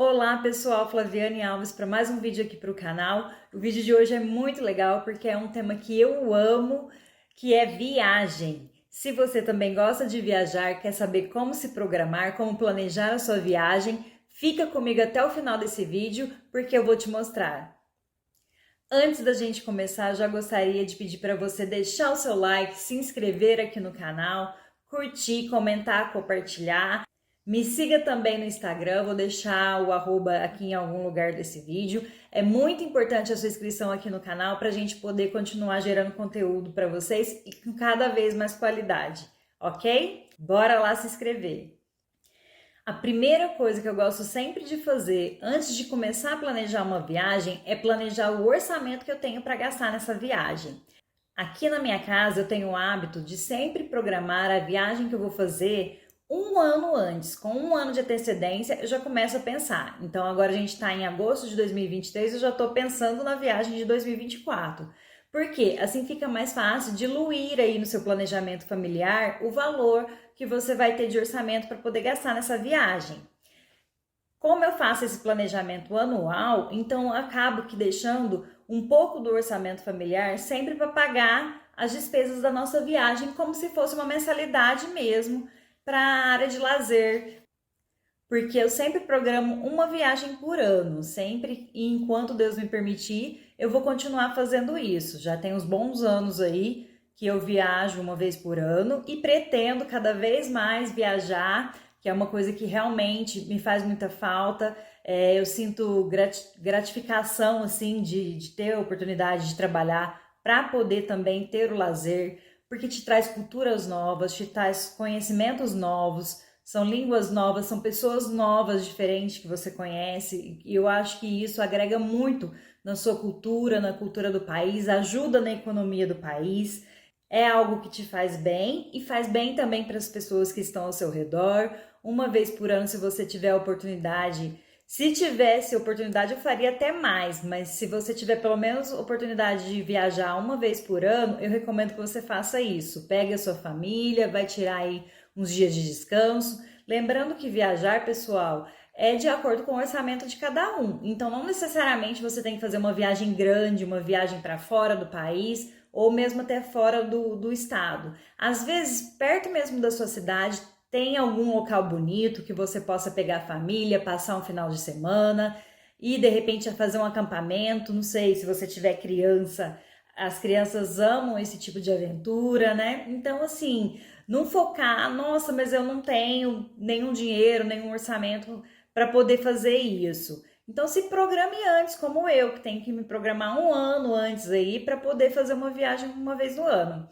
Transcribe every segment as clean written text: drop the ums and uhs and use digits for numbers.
Olá pessoal, Flaviane Alves para mais um vídeo aqui para o canal. O vídeo de hoje é muito legal porque é um tema que eu amo, que é viagem. Se você também gosta de viajar, quer saber como se programar, como planejar a sua viagem, fica comigo até o final desse vídeo porque eu vou te mostrar. Antes da gente começar, já gostaria de pedir para você deixar o seu like, se inscrever aqui no canal, curtir, comentar, compartilhar. Me siga também no Instagram, vou deixar o arroba aqui em algum lugar desse vídeo. É muito importante a sua inscrição aqui no canal para a gente poder continuar gerando conteúdo para vocês e com cada vez mais qualidade, ok? Bora lá se inscrever! A primeira coisa que eu gosto sempre de fazer antes de começar a planejar uma viagem é planejar o orçamento que eu tenho para gastar nessa viagem. Aqui na minha casa eu tenho o hábito de sempre programar a viagem que eu vou fazer um ano antes. Com um ano de antecedência eu já começo a pensar. Então agora a gente está em agosto de 2023 e eu já estou pensando na viagem de 2024. Por quê? Assim fica mais fácil diluir aí no seu planejamento familiar o valor que você vai ter de orçamento para poder gastar nessa viagem. Como eu faço esse planejamento anual, então eu acabo que deixando um pouco do orçamento familiar sempre para pagar as despesas da nossa viagem, como se fosse uma mensalidade mesmo para a área de lazer. Porque eu sempre programo uma viagem por ano, sempre, e enquanto Deus me permitir, eu vou continuar fazendo isso. Já tem uns bons anos aí que eu viajo uma vez por ano e pretendo cada vez mais viajar, que é uma coisa que realmente me faz muita falta. Eu sinto gratificação, assim, de ter a oportunidade de trabalhar para poder também ter o lazer, porque te traz culturas novas, te traz conhecimentos novos, são línguas novas, são pessoas novas, diferentes que você conhece, e eu acho que isso agrega muito na sua cultura, na cultura do país, ajuda na economia do país, é algo que te faz bem e faz bem também para as pessoas que estão ao seu redor. Uma vez por ano, se você tiver a oportunidade, se tivesse oportunidade, eu faria até mais, mas se você tiver pelo menos oportunidade de viajar uma vez por ano, eu recomendo que você faça isso. Pegue a sua família, vai tirar aí uns dias de descanso. Lembrando que viajar, pessoal, é de acordo com o orçamento de cada um. Então, não necessariamente você tem que fazer uma viagem grande, uma viagem para fora do país ou mesmo até fora do estado. Às vezes, perto mesmo da sua cidade, tem algum local bonito que você possa pegar a família, passar um final de semana e de repente fazer um acampamento. Não sei, se você tiver criança, as crianças amam esse tipo de aventura, né? Então, assim, não focar, nossa, mas eu não tenho nenhum dinheiro, nenhum orçamento para poder fazer isso. Então se programe antes, como eu, que tenho que me programar um ano antes aí para poder fazer uma viagem uma vez no ano.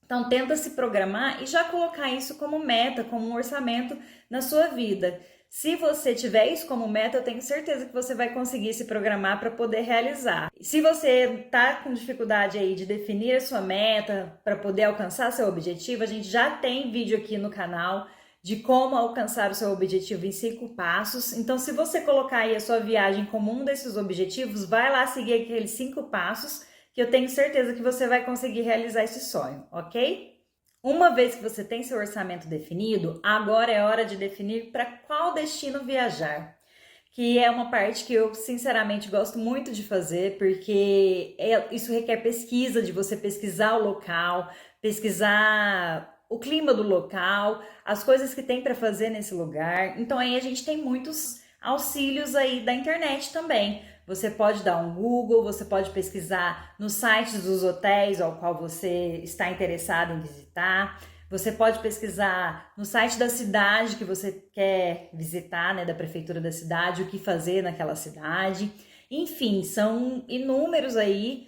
Então tenta se programar e já colocar isso como meta, como um orçamento na sua vida. Se você tiver isso como meta, eu tenho certeza que você vai conseguir se programar para poder realizar. Se você está com dificuldade aí de definir a sua meta para poder alcançar seu objetivo, a gente já tem vídeo aqui no canal de como alcançar o seu objetivo em 5 passos. Então, se você colocar aí a sua viagem como um desses objetivos, vai lá seguir aqueles 5 passos que eu tenho certeza que você vai conseguir realizar esse sonho, ok? Uma vez que você tem seu orçamento definido, agora é hora de definir para qual destino viajar, que é uma parte que eu sinceramente gosto muito de fazer, porque isso requer pesquisa, de você pesquisar o local, pesquisar o clima do local, as coisas que tem para fazer nesse lugar. Então aí a gente tem muitos auxílios aí da internet também. Você pode dar um Google, você pode pesquisar nos sites dos hotéis ao qual você está interessado em visitar. Você pode pesquisar no site da cidade que você quer visitar, né, da prefeitura da cidade, o que fazer naquela cidade. Enfim, são inúmeros aí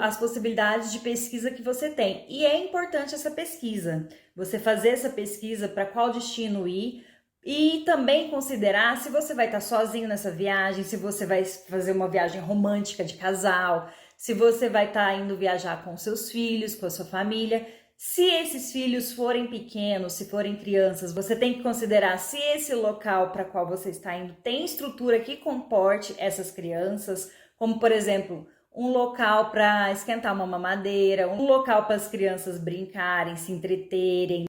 as possibilidades de pesquisa que você tem. E é importante essa pesquisa, você fazer essa pesquisa para qual destino ir e também considerar se você vai estar sozinho nessa viagem, se você vai fazer uma viagem romântica de casal, se você vai estar indo viajar com seus filhos, com a sua família. Se esses filhos forem pequenos, se forem crianças, você tem que considerar se esse local para qual você está indo tem estrutura que comporte essas crianças, como por exemplo, um local para esquentar uma mamadeira, um local para as crianças brincarem, se entreterem.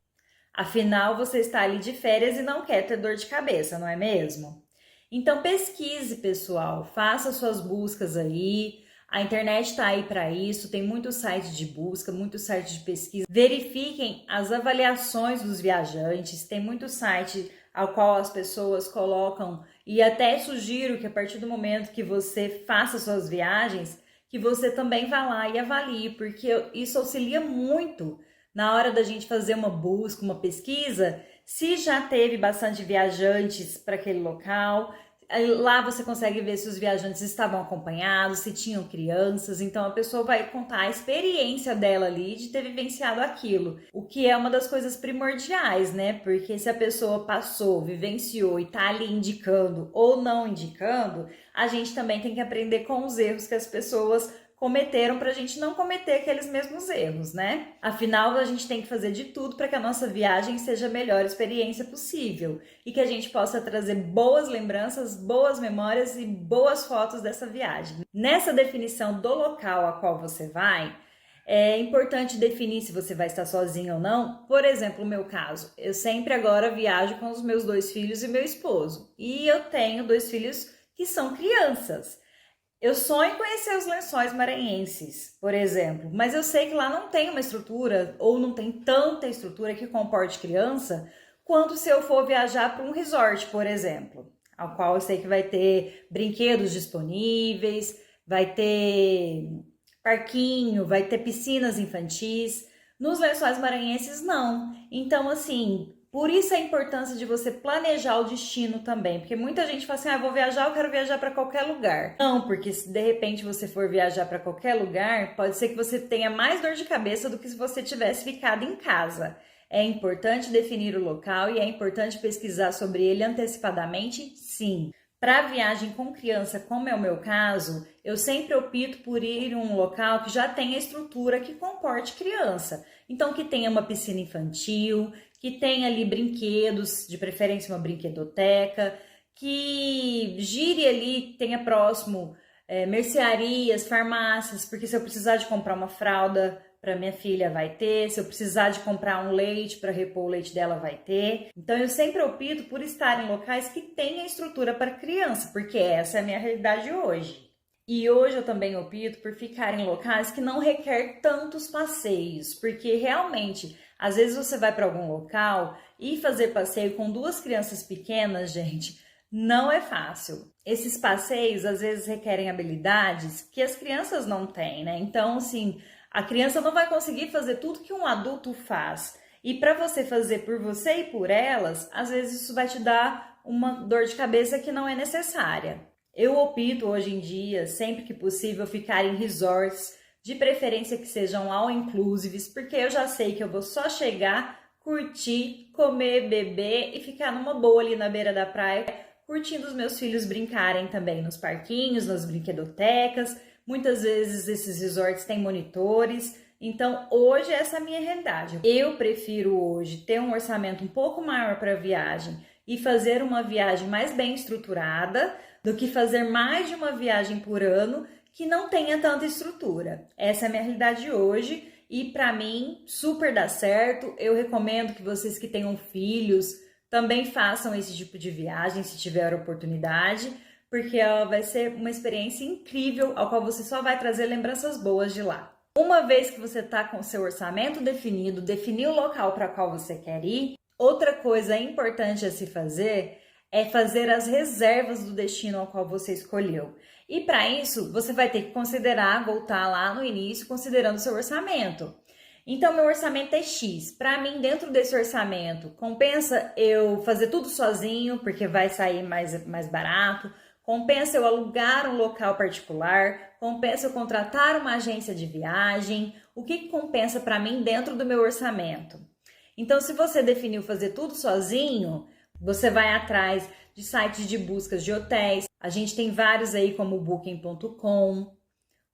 Afinal, você está ali de férias e não quer ter dor de cabeça, não é mesmo? Então pesquise, pessoal, faça suas buscas aí. A internet está aí para isso, tem muitos sites de busca, muitos sites de pesquisa. Verifiquem as avaliações dos viajantes, tem muito site ao qual as pessoas colocam, e até sugiro que a partir do momento que você faça suas viagens, que você também vá lá e avalie, porque isso auxilia muito na hora da gente fazer uma busca, uma pesquisa, se já teve bastante viajantes para aquele local. Lá você consegue ver se os viajantes estavam acompanhados, se tinham crianças, então a pessoa vai contar a experiência dela ali de ter vivenciado aquilo, o que é uma das coisas primordiais, né? Porque se a pessoa passou, vivenciou e tá ali indicando ou não indicando, a gente também tem que aprender com os erros que as pessoas cometeram para a gente não cometer aqueles mesmos erros, né? Afinal, a gente tem que fazer de tudo para que a nossa viagem seja a melhor experiência possível e que a gente possa trazer boas lembranças, boas memórias e boas fotos dessa viagem. Nessa definição do local a qual você vai, é importante definir se você vai estar sozinho ou não. Por exemplo, no meu caso, eu sempre agora viajo com os meus 2 filhos e meu esposo. E eu tenho 2 filhos que são crianças. Eu sonho em conhecer os Lençóis Maranhenses, por exemplo, mas eu sei que lá não tem uma estrutura ou não tem tanta estrutura que comporte criança quanto se eu for viajar para um resort, por exemplo, ao qual eu sei que vai ter brinquedos disponíveis, vai ter parquinho, vai ter piscinas infantis. Nos Lençóis Maranhenses não. Então, assim, por isso a importância de você planejar o destino também, porque muita gente fala assim, eu vou viajar, eu quero viajar para qualquer lugar. Não, porque se de repente você for viajar para qualquer lugar, pode ser que você tenha mais dor de cabeça do que se você tivesse ficado em casa. É importante definir o local e é importante pesquisar sobre ele antecipadamente, sim. Para viagem com criança, como é o meu caso, eu sempre opto por ir em um local que já tenha estrutura que comporte criança. Então, que tenha uma piscina infantil, que tenha ali brinquedos, de preferência uma brinquedoteca, que gire ali, tenha próximo mercearias, farmácias, porque se eu precisar de comprar uma fralda para minha filha vai ter, se eu precisar de comprar um leite para repor o leite dela vai ter. Então eu sempre opto por estar em locais que tenham estrutura para criança, porque essa é a minha realidade hoje. E hoje eu também opto por ficar em locais que não requer tantos passeios, porque realmente, às vezes você vai para algum local e fazer passeio com 2 crianças pequenas, gente, não é fácil. Esses passeios às vezes requerem habilidades que as crianças não têm, né? Então, assim, a criança não vai conseguir fazer tudo que um adulto faz. E para você fazer por você e por elas, às vezes isso vai te dar uma dor de cabeça que não é necessária. Eu opto hoje em dia, sempre que possível, ficar em resorts, de preferência que sejam all inclusives, porque eu já sei que eu vou só chegar, curtir, comer, beber e ficar numa boa ali na beira da praia, curtindo os meus filhos brincarem também nos parquinhos, nas brinquedotecas. Muitas vezes esses resorts têm monitores, então hoje essa é a minha realidade. Eu prefiro hoje ter um orçamento um pouco maior para a viagem e fazer uma viagem mais bem estruturada do que fazer mais de uma viagem por ano que não tenha tanta estrutura. Essa é a minha realidade hoje e para mim super dá certo. Eu recomendo que vocês que tenham filhos também façam esse tipo de viagem se tiver oportunidade, porque ela vai ser uma experiência incrível, ao qual você só vai trazer lembranças boas de lá. Uma vez que você está com o seu orçamento definido, definir o local para qual você quer ir, outra coisa importante a se fazer é fazer as reservas do destino ao qual você escolheu. E para isso, você vai ter que considerar, voltar lá no início, considerando o seu orçamento. Então, meu orçamento é X. Para mim, dentro desse orçamento, compensa eu fazer tudo sozinho, porque vai sair mais barato. Compensa eu alugar um local particular, compensa eu contratar uma agência de viagem. O que compensa para mim dentro do meu orçamento? Então, se você definiu fazer tudo sozinho, você vai atrás de sites de buscas de hotéis. A gente tem vários aí como Booking.com,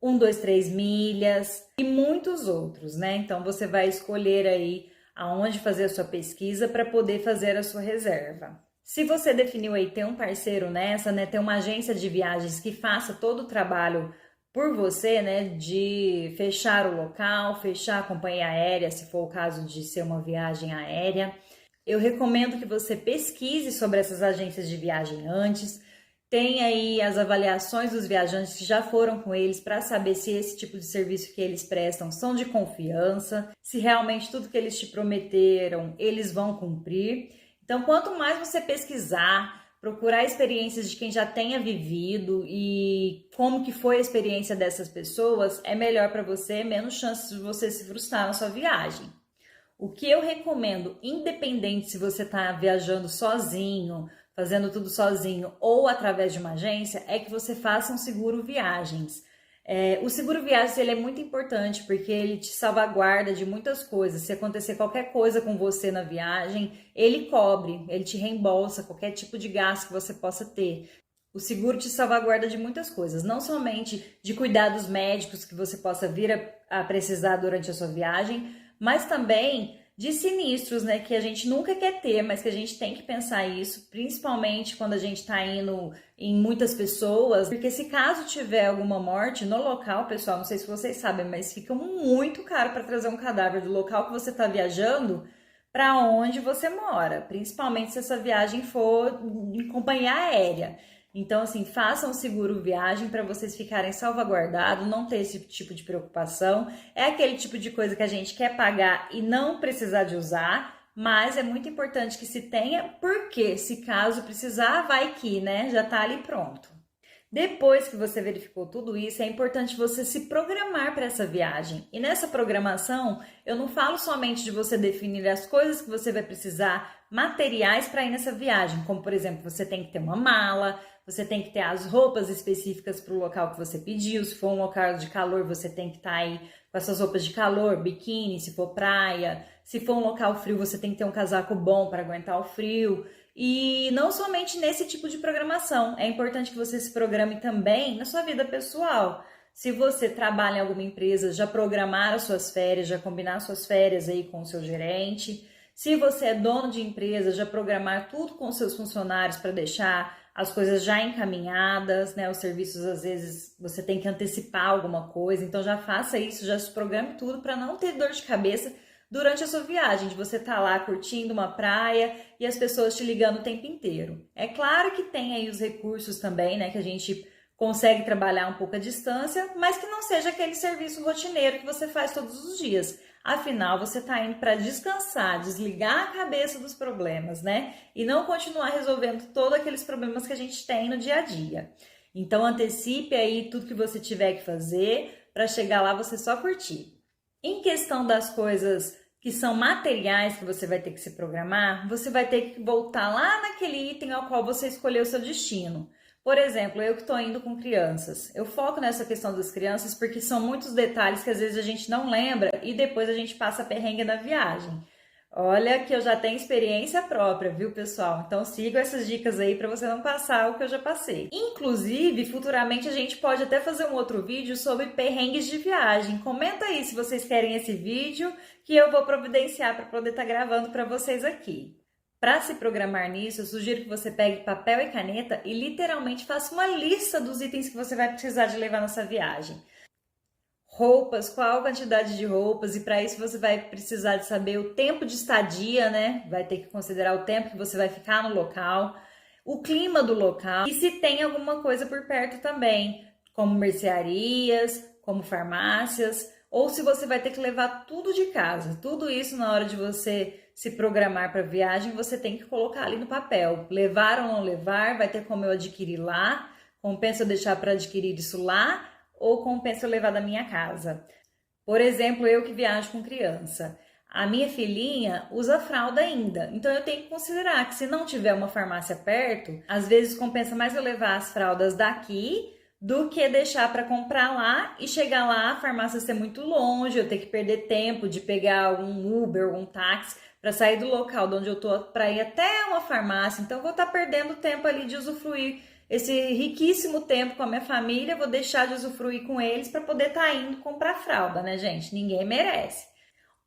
123 milhas e muitos outros, né? Então, você vai escolher aí aonde fazer a sua pesquisa para poder fazer a sua reserva. Se você definiu aí ter um parceiro nessa, né, ter uma agência de viagens que faça todo o trabalho por você, né, de fechar o local, fechar a companhia aérea, se for o caso de ser uma viagem aérea, eu recomendo que você pesquise sobre essas agências de viagem antes, tem aí as avaliações dos viajantes que já foram com eles para saber se esse tipo de serviço que eles prestam são de confiança, se realmente tudo que eles te prometeram eles vão cumprir. Então, quanto mais você pesquisar, procurar experiências de quem já tenha vivido e como que foi a experiência dessas pessoas, é melhor para você, menos chances de você se frustrar na sua viagem. O que eu recomendo, independente se você está viajando sozinho, fazendo tudo sozinho ou através de uma agência, é que você faça um seguro viagens. O seguro viagens ele é muito importante porque ele te salvaguarda de muitas coisas. Se acontecer qualquer coisa com você na viagem, ele cobre, ele te reembolsa qualquer tipo de gasto que você possa ter. O seguro te salvaguarda de muitas coisas, não somente de cuidados médicos que você possa vir a precisar durante a sua viagem, mas também de sinistros, né, que a gente nunca quer ter, mas que a gente tem que pensar isso, principalmente quando a gente está indo em muitas pessoas, porque se caso tiver alguma morte no local, pessoal, não sei se vocês sabem, mas fica muito caro para trazer um cadáver do local que você está viajando para onde você mora, principalmente se essa viagem for em companhia aérea. Então, assim, façam um seguro viagem para vocês ficarem salvaguardados, não ter esse tipo de preocupação. É aquele tipo de coisa que a gente quer pagar e não precisar de usar, mas é muito importante que se tenha, porque se caso precisar, vai que, né? Já tá ali pronto. Depois que você verificou tudo isso, é importante você se programar para essa viagem. E nessa programação, eu não falo somente de você definir as coisas que você vai precisar, materiais para ir nessa viagem, como por exemplo, você tem que ter uma mala, você tem que ter as roupas específicas para o local que você pediu. Se for um local de calor, você tem que estar aí com essas roupas de calor, biquíni, se for praia. Se for um local frio, você tem que ter um casaco bom para aguentar o frio. E não somente nesse tipo de programação, é importante que você se programe também na sua vida pessoal. Se você trabalha em alguma empresa, já programar as suas férias, já combinar as suas férias aí com o seu gerente. Se você é dono de empresa, já programar tudo com os seus funcionários para deixar as coisas já encaminhadas, né? Os serviços, às vezes, você tem que antecipar alguma coisa, então já faça isso, já se programe tudo para não ter dor de cabeça durante a sua viagem, de você estar lá curtindo uma praia e as pessoas te ligando o tempo inteiro. É claro que tem aí os recursos também, né, que a gente consegue trabalhar um pouco à distância, mas que não seja aquele serviço rotineiro que você faz todos os dias. Afinal, você está indo para descansar, desligar a cabeça dos problemas, né? E não continuar resolvendo todos aqueles problemas que a gente tem no dia a dia. Então, antecipe aí tudo que você tiver que fazer para chegar lá você só curtir. Em questão das coisas que são materiais que você vai ter que se programar, você vai ter que voltar lá naquele item ao qual você escolheu o seu destino. Por exemplo, eu que estou indo com crianças, eu foco nessa questão das crianças porque são muitos detalhes que às vezes a gente não lembra e depois a gente passa perrengue na viagem. Olha que eu já tenho experiência própria, viu, pessoal? Então siga essas dicas aí para você não passar o que eu já passei. Inclusive, futuramente a gente pode até fazer um outro vídeo sobre perrengues de viagem. Comenta aí se vocês querem esse vídeo que eu vou providenciar para poder estar gravando para vocês aqui. Para se programar nisso, eu sugiro que você pegue papel e caneta e literalmente faça uma lista dos itens que você vai precisar de levar nessa viagem. Roupas, qual a quantidade de roupas, e para isso você vai precisar de saber o tempo de estadia, né? Vai ter que considerar o tempo que você vai ficar no local, o clima do local e se tem alguma coisa por perto também, como mercearias, como farmácias, ou se você vai ter que levar tudo de casa. Tudo isso na hora de você se programar para a viagem, você tem que colocar ali no papel. Levar ou não levar, vai ter como eu adquirir lá, compensa eu deixar para adquirir isso lá, ou compensa eu levar da minha casa. Por exemplo, eu que viajo com criança. A minha filhinha usa fralda ainda, então eu tenho que considerar que se não tiver uma farmácia perto, às vezes compensa mais eu levar as fraldas daqui do que deixar para comprar lá e chegar lá, a farmácia ser muito longe, eu ter que perder tempo de pegar algum Uber, algum táxi para sair do local de onde eu tô para ir até uma farmácia. Então eu vou estar perdendo tempo ali de usufruir esse riquíssimo tempo com a minha família, vou deixar de usufruir com eles para poder estar indo comprar fralda, né, gente? Ninguém merece.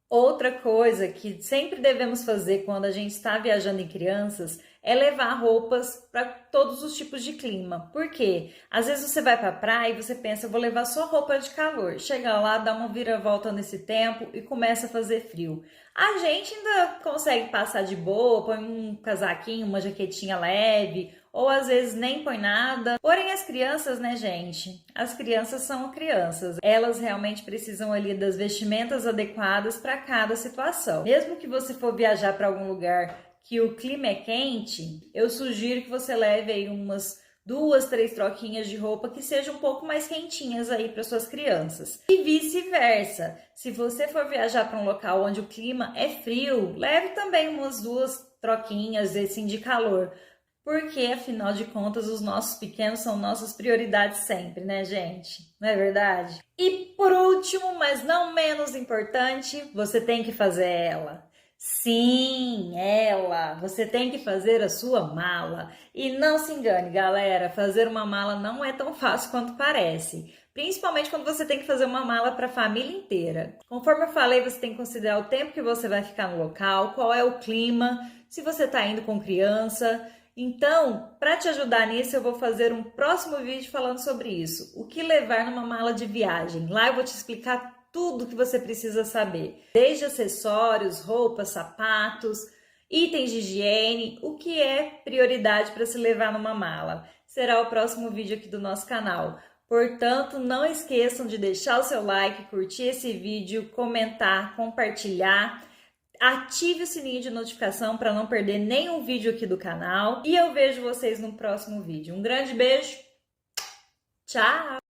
Outra coisa que sempre devemos fazer quando a gente está viajando em crianças é levar roupas para todos os tipos de clima. Por quê? Às vezes você vai para a praia e você pensa, vou levar só roupa de calor. Chega lá, dá uma viravolta nesse tempo e começa a fazer frio. A gente ainda consegue passar de boa, põe um casaquinho, uma jaquetinha leve, ou às vezes nem põe nada. Porém, as crianças, né, gente? As crianças são crianças. Elas realmente precisam ali das vestimentas adequadas para cada situação. Mesmo que você for viajar para algum lugar que o clima é quente, eu sugiro que você leve aí umas 2, 3 troquinhas de roupa que sejam um pouco mais quentinhas aí para suas crianças. E vice-versa. Se você for viajar para um local onde o clima é frio, leve também umas 2 troquinhas assim de calor. Porque, afinal de contas, os nossos pequenos são nossas prioridades sempre, né, gente? Não é verdade? E por último, mas não menos importante, você tem que fazer ela. Sim, ela. Você tem que fazer a sua mala. E não se engane, galera, fazer uma mala não é tão fácil quanto parece. Principalmente quando você tem que fazer uma mala para a família inteira. Conforme eu falei, você tem que considerar o tempo que você vai ficar no local, qual é o clima, se você está indo com criança. Então, para te ajudar nisso, eu vou fazer um próximo vídeo falando sobre isso. O que levar numa mala de viagem. Lá eu vou te explicar tudo que você precisa saber. Desde acessórios, roupas, sapatos, itens de higiene, o que é prioridade para se levar numa mala. Será o próximo vídeo aqui do nosso canal. Portanto, não esqueçam de deixar o seu like, curtir esse vídeo, comentar, compartilhar. Ative o sininho de notificação para não perder nenhum vídeo aqui do canal. E eu vejo vocês no próximo vídeo. Um grande beijo. Tchau!